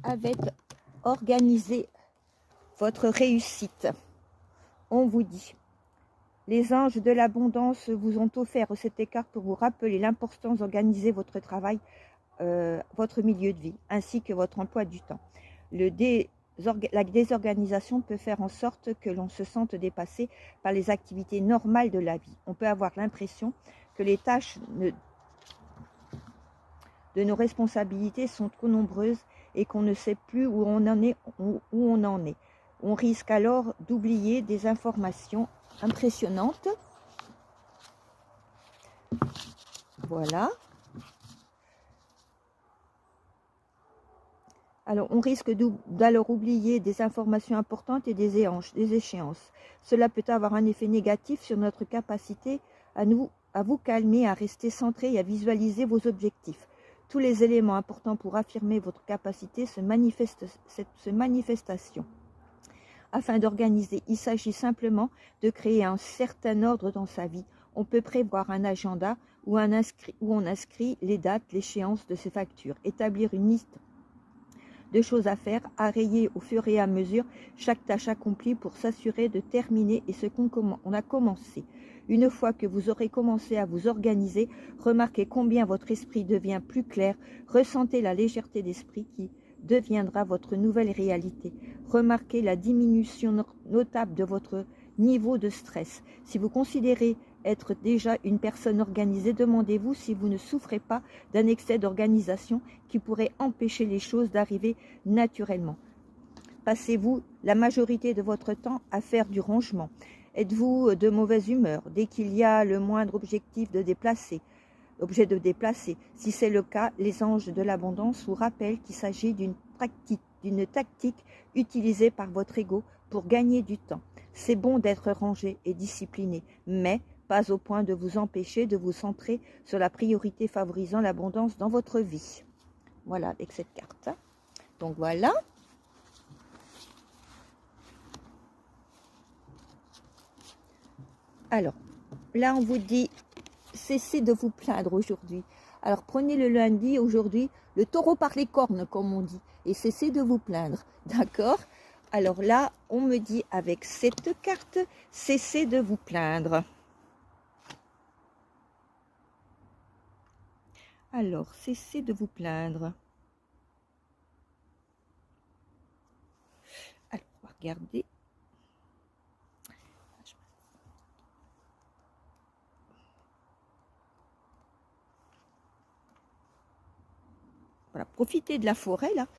avec organiser votre réussite. On vous dit, les anges de l'abondance vous ont offert cette carte pour vous rappeler l'importance d'organiser votre travail, votre milieu de vie, ainsi que votre emploi du temps. La désorganisation peut faire en sorte que l'on se sente dépassé par les activités normales de la vie. On peut avoir l'impression que les tâches de nos responsabilités sont trop nombreuses et qu'on ne sait plus où on en est. On risque alors d'oublier des informations impressionnantes. Voilà. Alors, on risque d'alors oublier des informations importantes et des échéances. Cela peut avoir un effet négatif sur notre capacité à vous calmer, à rester centré et à visualiser vos objectifs. Tous les éléments importants pour affirmer votre capacité se manifestation. Afin d'organiser, il s'agit simplement de créer un certain ordre dans sa vie. On peut prévoir un agenda où on inscrit les dates, l'échéance de ses factures, établir une liste de choses à faire, à rayer au fur et à mesure chaque tâche accomplie pour s'assurer de terminer et ce qu'on a commencé. Une fois que vous aurez commencé à vous organiser, remarquez combien votre esprit devient plus clair, ressentez la légèreté d'esprit qui deviendra votre nouvelle réalité. Remarquez la diminution notable de votre niveau de stress. Si vous considérez être déjà une personne organisée, demandez-vous si vous ne souffrez pas d'un excès d'organisation qui pourrait empêcher les choses d'arriver naturellement. Passez-vous la majorité de votre temps à faire du rangement? Êtes-vous de mauvaise humeur dès qu'il y a le moindre objet de déplacer? Si c'est le cas, les anges de l'abondance vous rappellent qu'il s'agit d'une tactique utilisée par votre ego pour gagner du temps. C'est bon d'être rangé et discipliné, mais pas au point de vous empêcher de vous centrer sur la priorité favorisant l'abondance dans votre vie. Voilà, avec cette carte. Donc voilà. Alors, là on vous dit, cessez de vous plaindre aujourd'hui. Alors prenez le lundi, aujourd'hui, le taureau par les cornes, comme on dit, et cessez de vous plaindre, d'accord? Alors là, on me dit avec cette carte, cessez de vous plaindre. Alors, cessez de vous plaindre. Alors, on va regarder. Voilà, profitez de la forêt, là.